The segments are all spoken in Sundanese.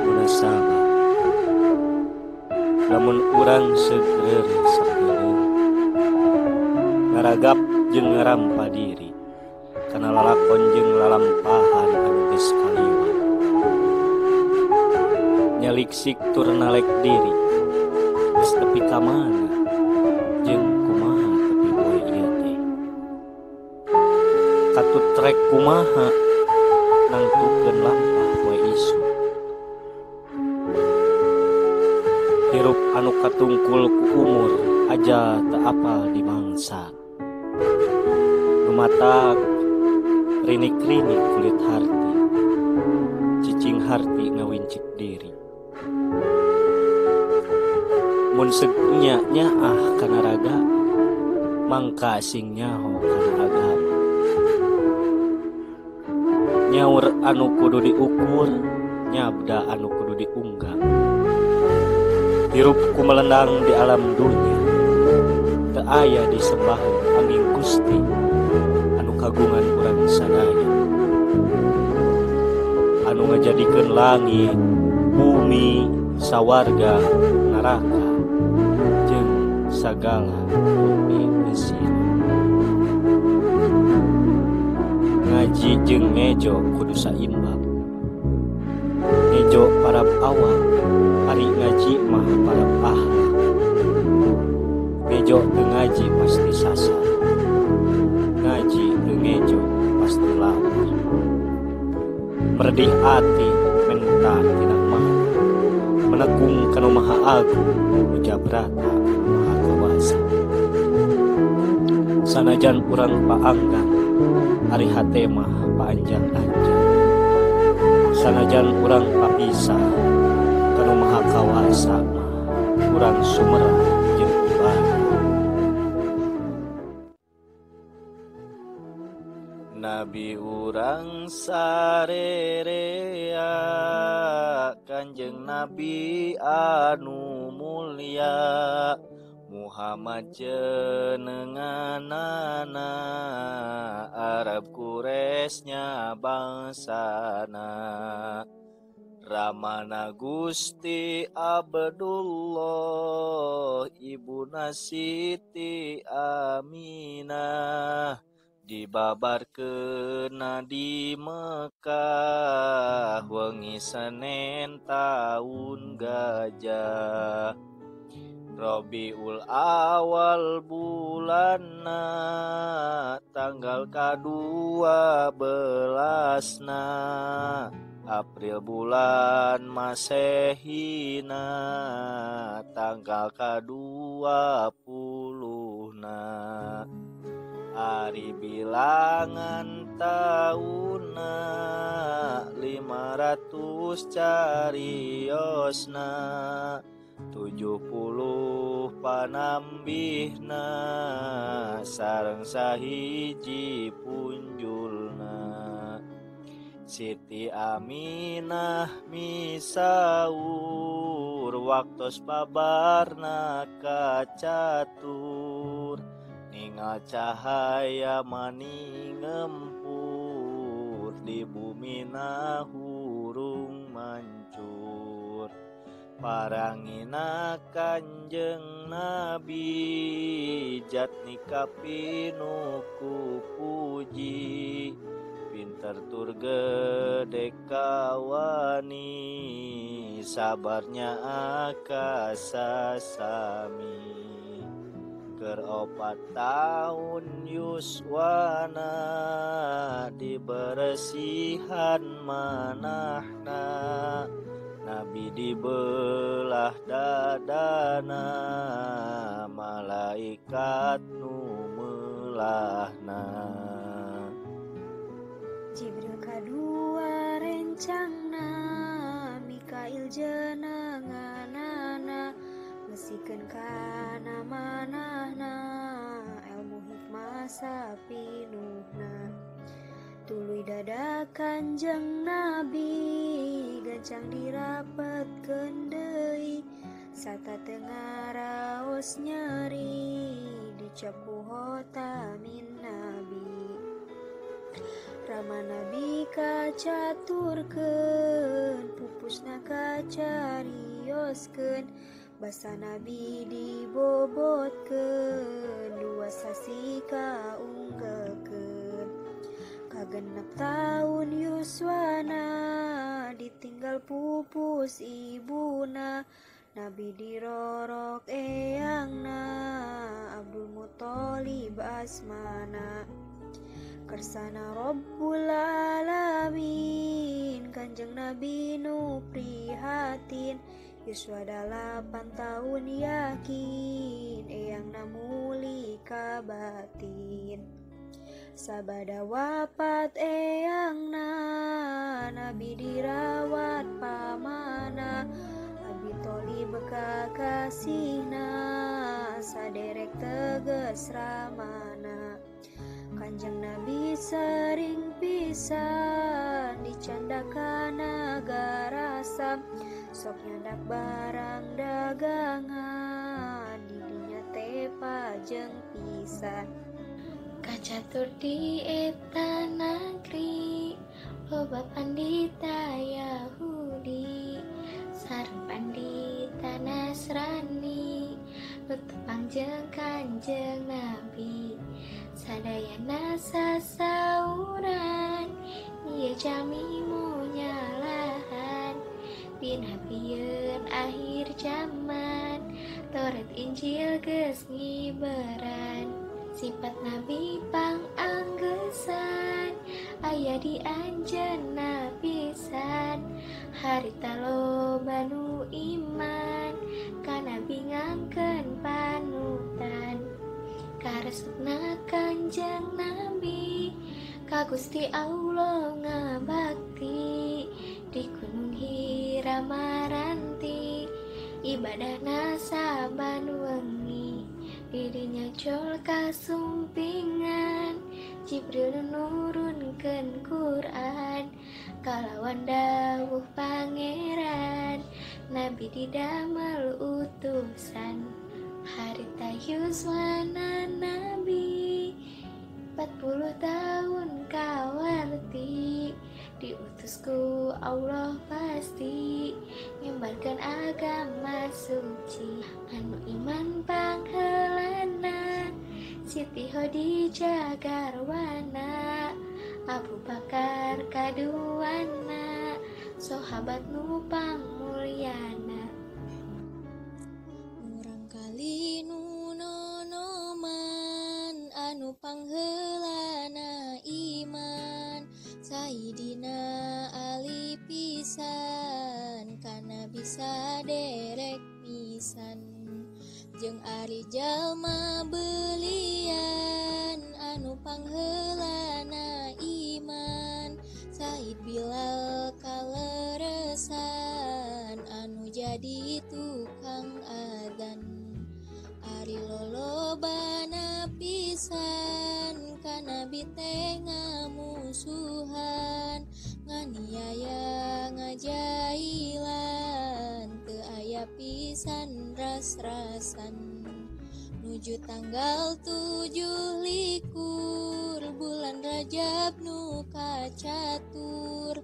Munasabah lamun urang segeur sakedeung ngaragap jeung ngarampa diri kana lalakon jeung lalampahan anu geus kaliwat nyaliksik tur nalek diri geus tepi ka mana jeung kumaha tepi poe ieu teh katut rek kumaha nangtukeun lampah poe isu hirup anu katungkul ku umur aja teu apal di mangsa lumatak rinik-rinik kulit harti cicing harti ngawincik diri mun segnya nyaah kana raga mangka sing nyaho kana agama nyaur anu kudu diukur nyabda anu kudu diunggah hirup kumelendang di alam dunia teu aya disembaheun angin Gusti anu kagungan urang sadaya anu ngajadikeun langit bumi sawarga neraka jeung sagala bumi mesin ngaji jeung ngejo kudu saimbang ngejo parab awal ari ngaji mah parab akhlak ngejo teu ngaji pasti sasar ngaji teu ngejo pasti lapar merdih ati mentah tina mana menekung kanu maha agung ujabrata maha kawasa sanajan urang paanggan ari hate mah paanjang-anjang sanajan urang papisah kanu maha kawasa mah urang sumerah jeung ibadah Nabi urang sarerea Kanjeng Nabi anu mulia Muhammad jenenganana Arab Quraisy bangsana Ramana Gusti Abdullah Ibuna Siti Aminah dibabarkeun di Mekah wengi Senin taun gajah Rabiul Awal bulanna tanggal ka-12na April bulan Masehina tanggal ka-20na Ari bilangan taunna 500 cariosna 70 panambihna sareng sahiji punjulna Siti Aminah misaur waktos pabarna kacatur ningal cahaya mani ngempur di bumi hurung mancur parangina Kanjeng Nabi jatni kapinuku puji pinter tur gede kawani sabarnya akasa sami Keur 4 tahun yuswana diberesihan manahna Nabi dibelah dadana malaikat nu melahna Jibril kadua rencangna Mikail jenenganana mesikeun kana manahna ilmu hikmah sapinuhna tuluy dada Kanjeng Nabi gancang dirapetkeun deui sata teu ngaraos nyeri dicap ku hotamin Nabi Rama Nabi kacaturkeun, pupusna kacarioskeun, basa Nabi dibobotkeun, 2 sasi kaunggulkeun. Kagenep taun yuswana, ditinggal pupus ibuna, Nabi dirorok eyangna, Abdul Muthalib asmana. Kersana Rabbul Alamin, Kanjeng Nabi nu prihatin, yuswa 8 tahun yakin, eyangna muli ka batin. Sabada wafat eyangna, Nabi dirawat pamana, Abi Tholib kakasihna, saderek teges ramana. Kanjeng Nabi sering pisan dicandakan nagara Sam, sok nyandak barang dagangan, didinya teh pajeng pisan. Kacatur di eta negeri, loba pandita Yahudi, sareng pandita Nasrani, nutupang jeung Kanjeng Nabi. Sadayana sasauran, ieu jami munyalahan, dinabieun akhir zaman, Taurat Injil geus ngiberan. Sifat Nabi panganggesan, aya di anjeunna pisan, harita loba nu iman, ka Nabi ngangkeun panutan. Karesepna Kanjeng Nabi, ka Gusti Allah ngabakti, di Gunung Hira Maranti, ibadahna saban wengi, dirinya jol kasumpingan, Jibril nurunkeun Quran, kalawan dawuh pangeran, Nabi didamel utusan. Harita yuswana Nabi, 40 tahun kawarti, diutus ku Allah pasti, nyebarkan agama suci, anu iman pangheulana, Siti Khadijah garwana, Abu Bakar kaduana, sahabat nu pangmulyana. Murangkali nu nonoman, anu pangheulana iman, Sayyidina Ali pisan, kana bisa derek pisan, jeung ari jalma beulian, anu pangheulana iman, Said Bilal kaleresan, anu jadi tukang adzan. Ari lolobana pisan, ka Nabi teh ngamusuhan, nganiaya ngajailan, teu aya pisan ras-rasan. Nuju tanggal 7 likur, bulan Rajab nu kacatur,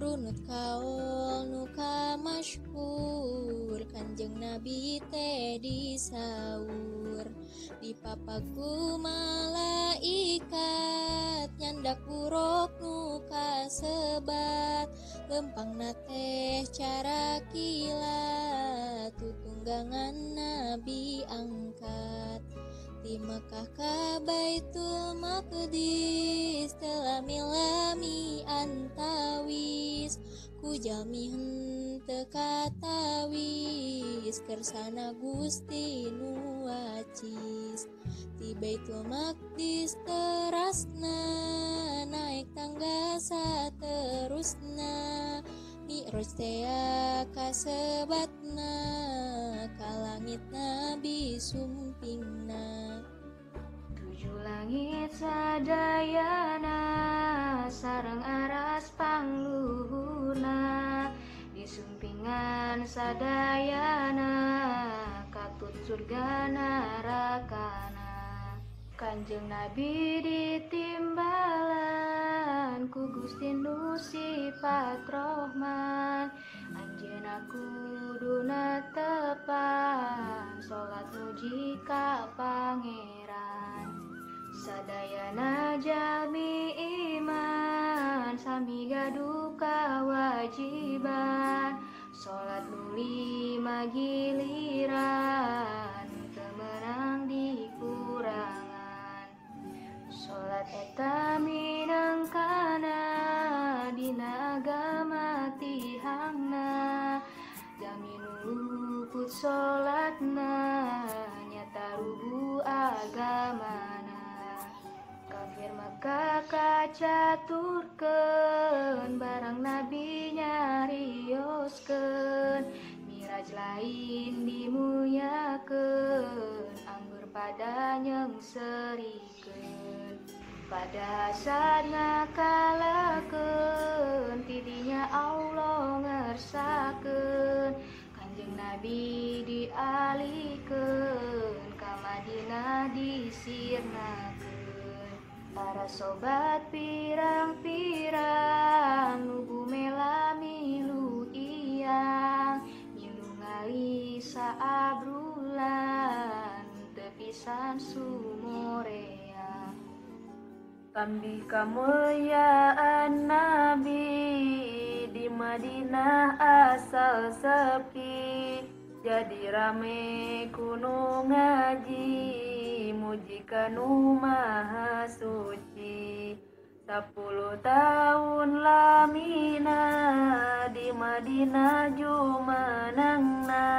runut kaol nu kamasyhur, Kanjeng Nabi teh disaur, dipapaku malaikat, nyandak buruk nu kasebat, lempangna teh cara kilat, tutunggangan Nabi angkat. Di Mekah ka Baitul Maqdis, telah milami antawis, ku jalmi henteu katawis, kersana Gusti nu wacis. Di Baitul Maqdis terasna, naik tangga saterusna, Mi'raj teh kasebatna, ka langit Nabi sumpingna. 7 langit sadayana, sareng aras pangluhurna, di sumpingan sadayana, katut surga narakana. Kanjeng Nabi ditimbalan, Rahman ku Gusti Nu sifat Rahman Anjeunna kuduna tepan salat muji ka Pangeran sadayana jalmi iman sami gaduh kawajiban salat nu 5 giliran teu meunang dikurangan salat eta minangkana dina agama tihangna jami nu luput salatna nyata rubuh agamana kafir maka kacaturkeun barang nabi nyarioskeun miraj lain dimuyakeun anggur pada nyengseureikeun pada saatna kalakeun tidinya Allah ngersakeun Kanjeng Nabi dialikeun ka Madinah disirnakeun para sobat pirang-pirang nu mela milu iyang milu ngali saabrulan teu pisan sumorea Tambih kamuliaan Nabi di Madinah asal sepi jadi rame kuno ngaji muji kanu maha suci 10 tahun lamina di Madinah jumenengna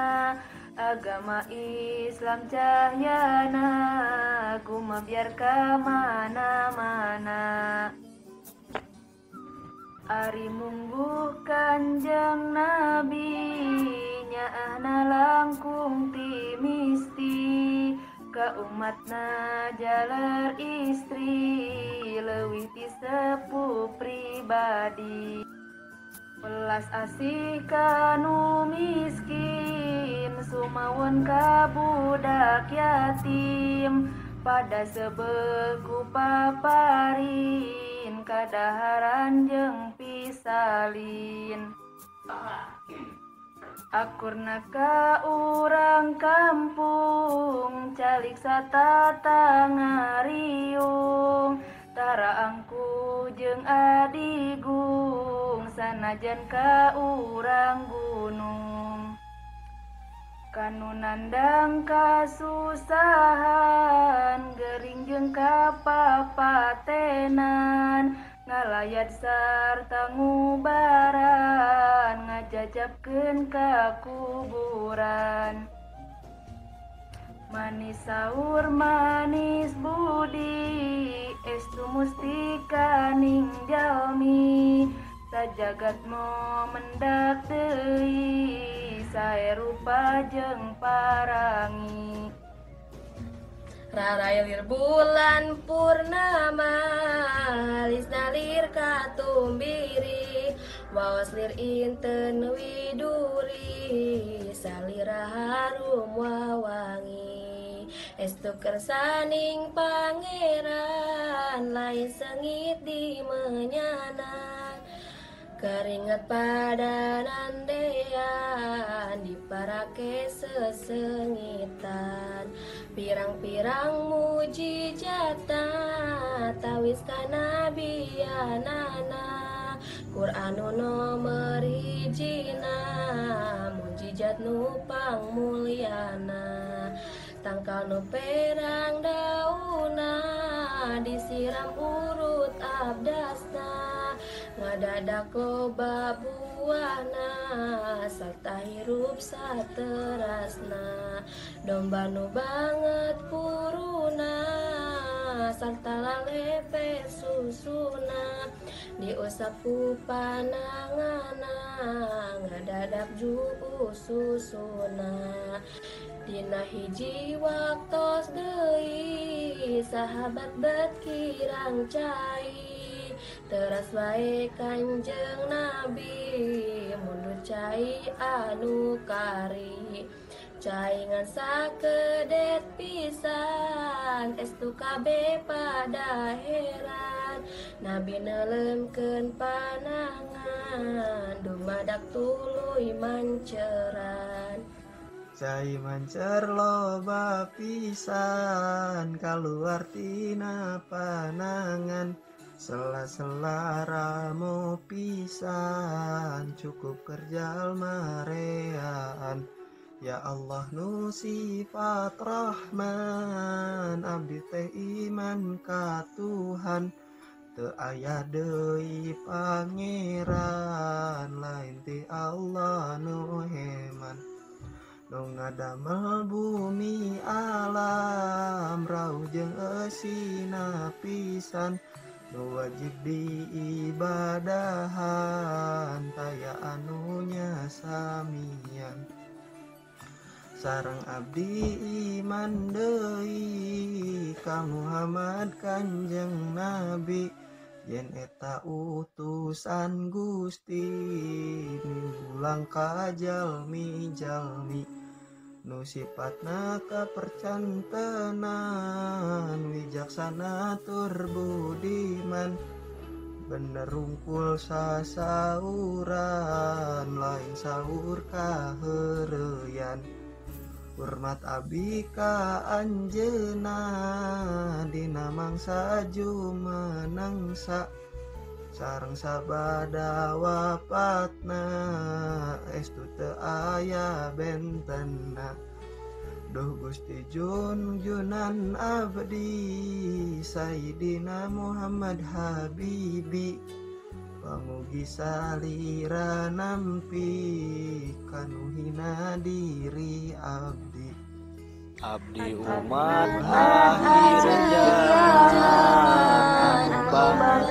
agama Islam cahyana gumabiar ka mana-mana Ari mungguh Kanjeng Nabi nyaahna langkung ti misti ka umatna jalar istri leuwih ti sepuh pribadi welas asih kanu miskin sumawon ka budak yatim pada sebeku paparin kadaharan jeung pisalin akurna ka urang kampung calik satata ngariung tara angku jeung adigung sanajan ka urang gunung kanu nandang kasusahan gering jeung kapapatenan ngalayat sarta ngubaran ngajajabkeun ka kuburan manis saur manis budi estu musti kaning jalmi sajagat mo mendak deui sae rupa jeung parangi Rarailir bulan purnama halis nalir katumbiri waos lir inten widuri salira harum wawangi estu kersaning pangeran lain sengit di menyanan keringat pada nandean diparake sesengitan pirang-pirang mujizatna tawis kanabianana Quran nu nomer hijina mujizat nu pangmulyana tangkal nu perang dauna disiram urut abdasna ngadadak loba buahna sarta hirup saterasna domba nu banget puruna sarta lalepe susuna diusap ku panangana ngadadak jubu susuna dina hiji waktos deui sahabat bet kirang cai teras wae Kanjeng Nabi mundur cai anu kari cai ngan sakedet pisan estu kabeh pada heran Nabi nelemkeun panangan dumadak tuluy manceran. Cai mancer loba pisan kaluar tina panangan sela-sela ramo pisan cukup kerjal mareaan. Ya Allah nu sifat Rahman abdi teh iman ka Tuhan teu aya deui pangeran lain ti Allah nu heman. Nu ngadamel bumi alam rauh jeung eusina pisan nu wajib diibadahan taya anunya samian. Sareng abdi iman deui ka Muhammad Kanjeng Nabi yen eta utusan Gusti miulang ka jalmi-jalmi nu sifatna kapercantenan wijaksana tur budiman bener rungkul sasauran lain saur kaheureyan. Hormat abdi ka anjeunna dina mangsa jumenengsa sareng sabada wapatna estu teu aya bentenna. Duh Gusti junjunan abdi Sayyidina Muhammad Habibi pamugi salira nampi kanu hina diri abdi. Abdi umat akhir zaman